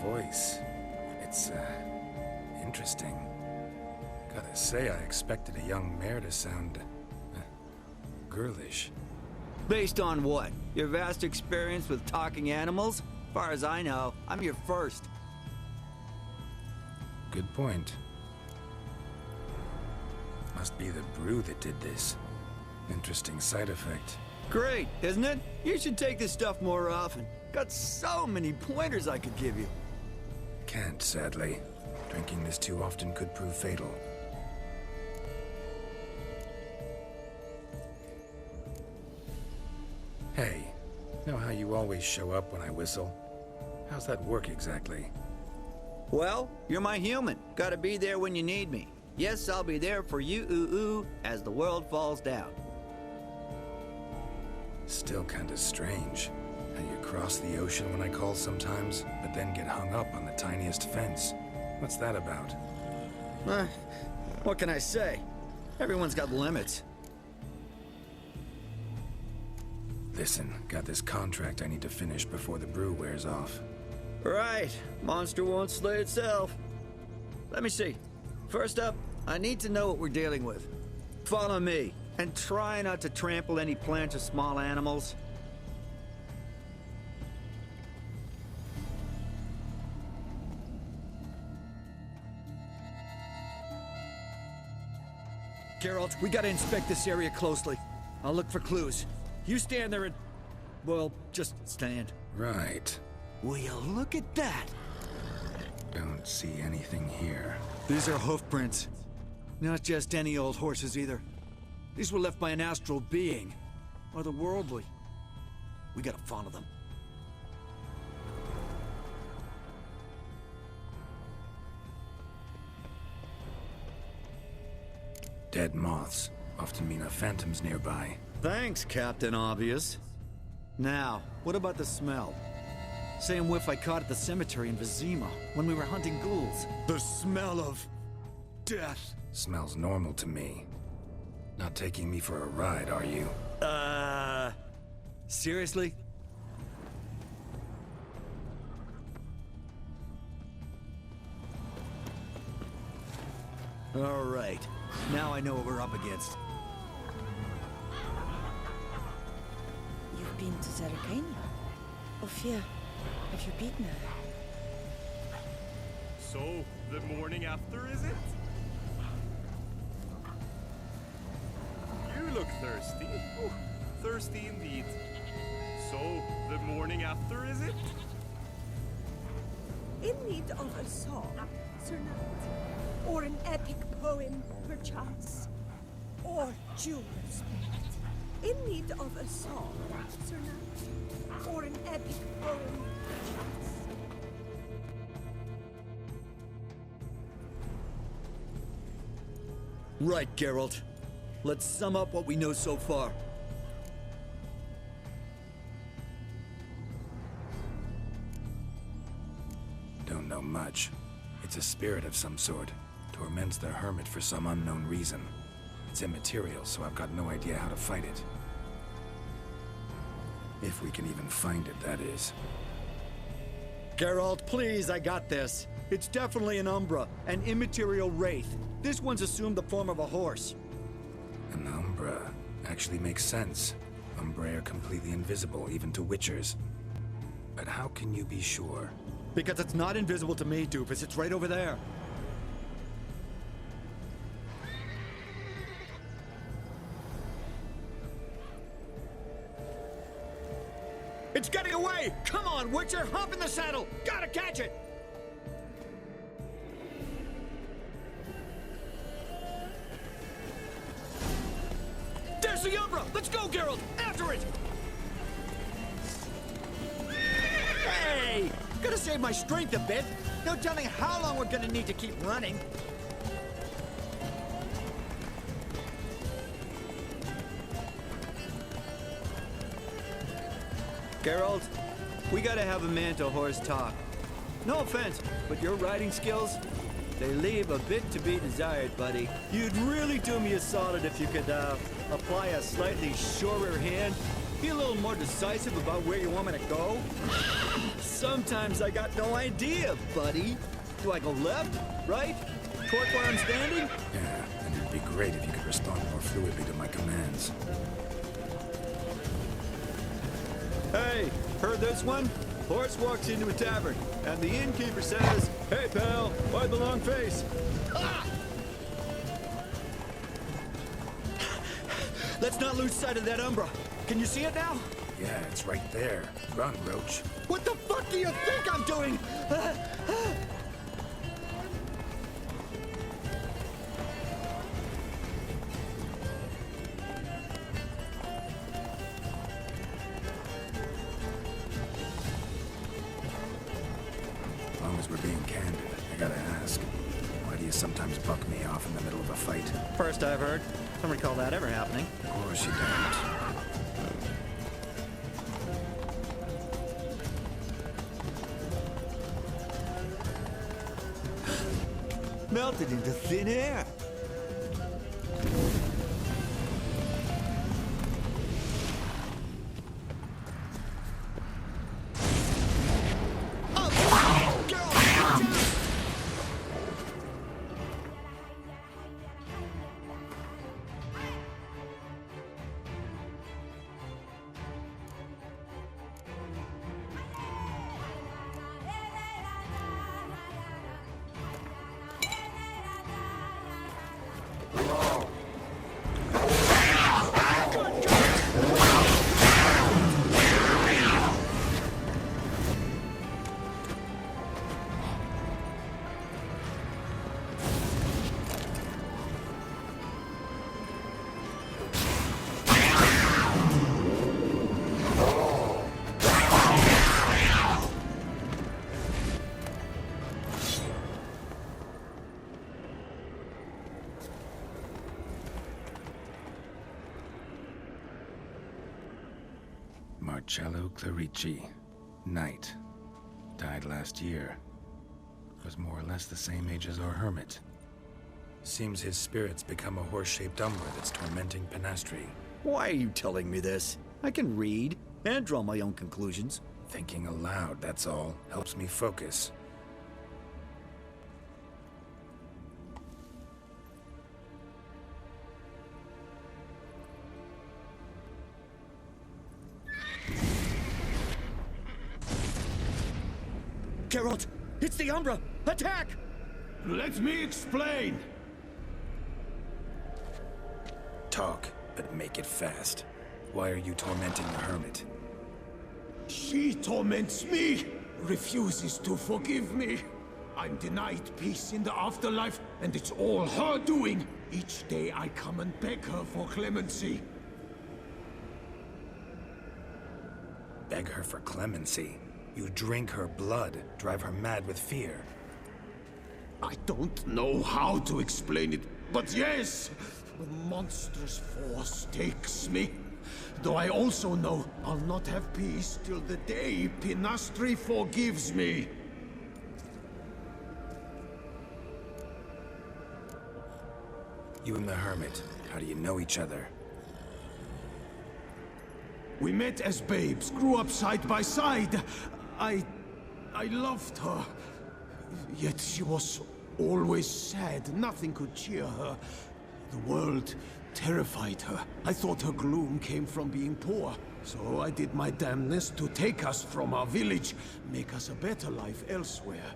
voice. It's, interesting. Gotta say, I expected a young mare to sound, girlish. Based on what? Your vast experience with talking animals? Far as I know, I'm your first. Good point. Must be the brew that did this. Interesting side effect. Great, isn't it? You should take this stuff more often. Got so many pointers I could give you. Can't, sadly. Drinking this too often could prove fatal. Hey, know how you always show up when I whistle? How's that work exactly? Well, you're my human. Gotta be there when you need me. Yes, I'll be there for you, ooh, as the world falls down. Still kinda strange. How you cross the ocean when I call sometimes, but then get hung up on the tiniest fence. What's that about? What can I say? Everyone's got limits. Listen, got this contract I need to finish before the brew wears off. Right. Monster won't slay itself. Let me see. First up, I need to know what we're dealing with. Follow me, and try not to trample any plants or small animals. Geralt, we gotta inspect this area closely. I'll look for clues. You stand there and... well, just stand. Right. Will you look at that? Don't see anything here. These are hoof prints. Not just any old horses either. These were left by an astral being. Otherworldly. We gotta follow them. Dead moths often mean a phantom's nearby. Thanks, Captain Obvious. Now, what about the smell? Same whiff I caught at the cemetery in Vizima when we were hunting ghouls. The smell of... death. Smells normal to me. Not taking me for a ride, are you? Seriously? All right. Now I know what we're up against. You've been to Sardinilla? Ophir, have you beaten her? So, the morning after, is it? You look thirsty. Oh, thirsty indeed. So, the morning after, is it? In need of a song, Sir Knight, or an epic poem, perchance, or jewel spirit. In need of a song, Sir Knight, or an epic poem, perchance. Right, Geralt. Let's sum up what we know so far. Don't know much. It's a spirit of some sort. Torments the hermit for some unknown reason. It's immaterial, so I've got no idea how to fight it. If we can even find it, that is. Geralt, please, I got this. It's definitely an Umbra, an immaterial wraith. This one's assumed the form of a horse. An Umbra actually makes sense. Umbra are completely invisible, even to Witchers. But how can you be sure? Because it's not invisible to me, Doofus. It's right over there. It's getting away! Come on, Witcher! Hop in the saddle! Gotta catch it! There's the Umbra! Let's go, Geralt! After it! Hey! Gotta save my strength a bit. No telling how long we're gonna need to keep running. Geralt, we gotta have a man-to-horse talk. No offense, but your riding skills, they leave a bit to be desired, buddy. You'd really do me a solid if you could, apply a slightly surer hand be a little more decisive about where you want me to go? Sometimes I got no idea, buddy. Do I go left, right, torque where I'm standing? Yeah, and it'd be great if you could respond more fluidly to my commands. Hey, heard this one? Horse walks into a tavern, and the innkeeper says, "Hey, pal, why the long face?" Ah! Let's not lose sight of that umbra. Can you see it now? Yeah, it's right there. Run, Roach. What the fuck do you think I'm doing? As long as we're being candid, I gotta ask. Why do you sometimes buck me off in the middle of a fight? First I've heard. Don't recall that ever happening. Of course you don't. Melted into thin air. Marcello Clarici, Knight. Died last year. Was more or less the same age as our hermit. Seems his spirit's become a horse-shaped umbra that's tormenting Penastri. Why are you telling me this? I can read and draw my own conclusions. Thinking aloud, that's all. Helps me focus. Geralt, it's the Umbra! Attack! Let me explain! Talk, but make it fast. Why are you tormenting the hermit? She torments me, refuses to forgive me. I'm denied peace in the afterlife, and it's all her doing. Each day I come and beg her for clemency. Beg her for clemency? You drink her blood, drive her mad with fear. I don't know how to explain it, but yes, a monstrous force takes me. Though I also know I'll not have peace till the day Penastri forgives me. You and the hermit, how do you know each other? We met as babes, grew up side by side. I loved her. Yet she was always sad. Nothing could cheer her. The world terrified her. I thought her gloom came from being poor. So I did my damnedest to take us from our village, make us a better life elsewhere.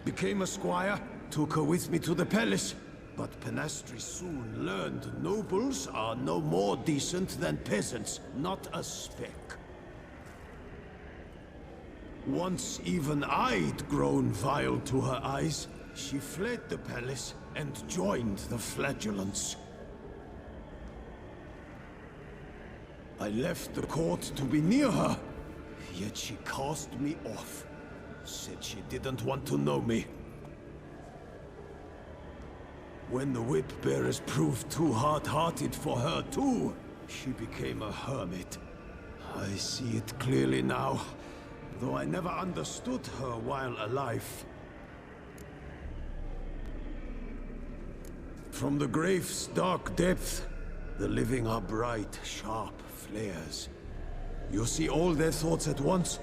Became a squire, took her with me to the palace. But Penastri soon learned nobles are no more decent than peasants, not a speck. Once even I'd grown vile to her eyes, she fled the palace and joined the flagellants. I left the court to be near her, yet she cast me off. Said she didn't want to know me. When the whip-bearers proved too hard-hearted for her too, she became a hermit. I see it clearly now, though I never understood her while alive. From the grave's dark depth, The living are bright, sharp flares. You see all their thoughts at once?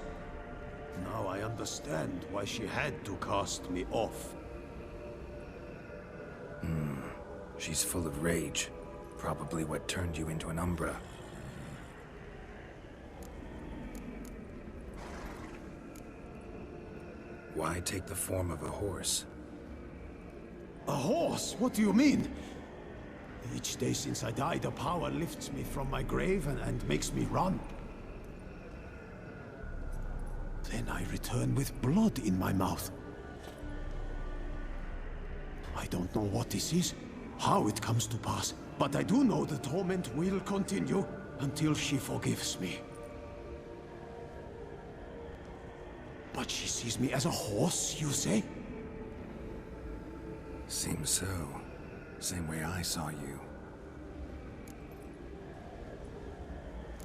Now I understand why she had to cast me off. She's full of rage. Probably what turned you into an Umbra. Why take the form of a horse? A horse? What do you mean? Each day since I died, a power lifts me from my grave and makes me run. Then I return with blood in my mouth. I don't know what this is, how it comes to pass, but I do know the torment will continue until she forgives me. But she sees me as a horse, you say? Seems so. Same way I saw you.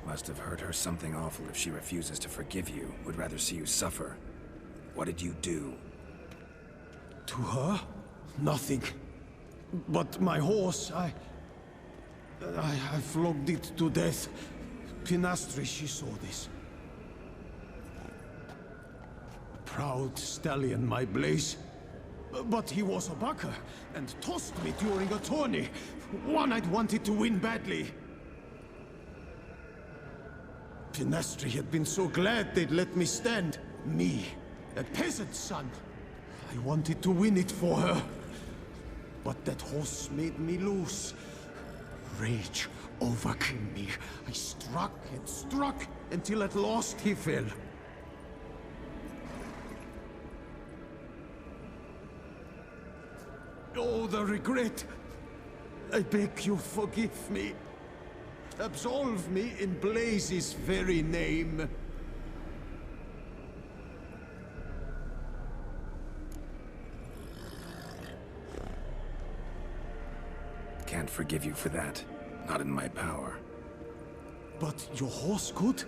Must have hurt her something awful if she refuses to forgive you, would rather see you suffer. What did you do? To her? Nothing. But my horse, I flogged it to death. Pinastri, she saw this. Proud stallion, my Blaze. But he was a bucker, and tossed me during a tourney. One I'd wanted to win badly. Pinastri had been so glad they'd let me stand. Me, a peasant's son. I wanted to win it for her. But that horse made me lose. Rage overcame me. I struck and struck, until at last he fell. Oh, the regret! I beg you, forgive me. Absolve me in Blaze's very name. Can't forgive you for that. Not in my power. But your horse could?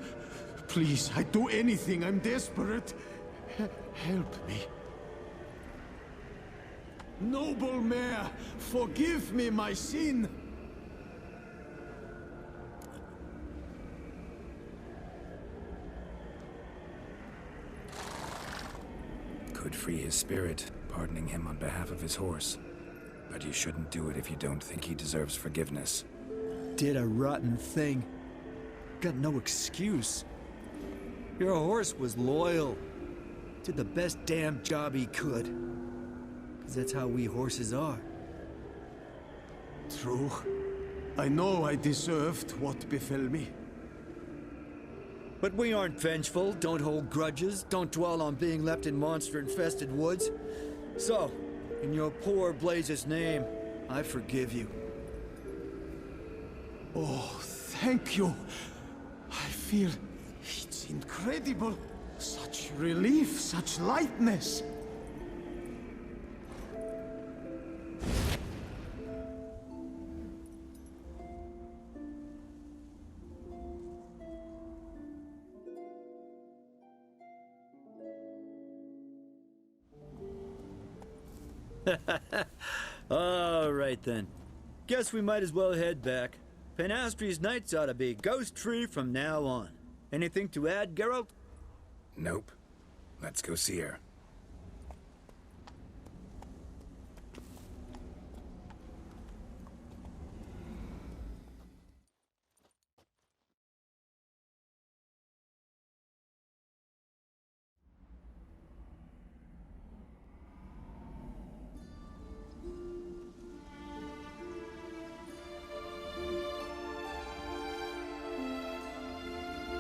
Please, I'd do anything. I'm desperate. Help me. Noble mare, forgive me my sin. Could free his spirit, pardoning him on behalf of his horse. But you shouldn't do it if you don't think he deserves forgiveness. Did a rotten thing. Got no excuse. Your horse was loyal. Did the best damn job he could. 'Cause that's how we horses are. True. I know I deserved what befell me. But we aren't vengeful, don't hold grudges, don't dwell on being left in monster-infested woods. So, in your poor Blaze's name, I forgive you. Oh, thank you. I feel it's incredible. Such relief, such lightness. All right then. Guess we might as well head back. Panastri's nights ought to be ghost-free from now on. Anything to add, Geralt? Nope. Let's go see her.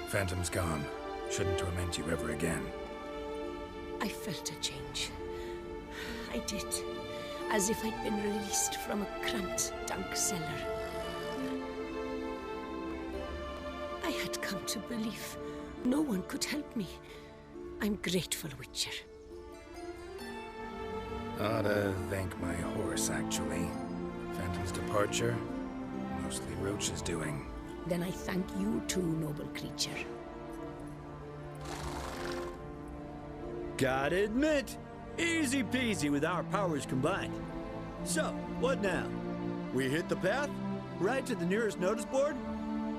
Phantom's gone. Shouldn't torment you ever again. I felt a change. I did. As if I'd been released from a cramped, dank cellar. I had come to believe no one could help me. I'm grateful, Witcher. Ought to thank my horse, actually. Phantom's departure, mostly Roach's doing. Then I thank you too, noble creature. Gotta admit, easy peasy with our powers combined. So, what now? We hit the path? Ride to the nearest notice board?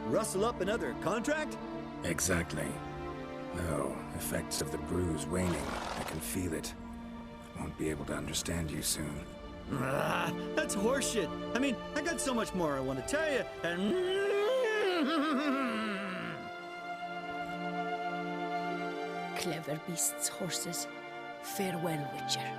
Rustle up another contract? Exactly. No, effects of the bruise waning. I can feel it. Won't be able to understand you soon. That's horseshit. I mean, I got so much more I want to tell you, and... Clever beasts, horses. Farewell, Witcher.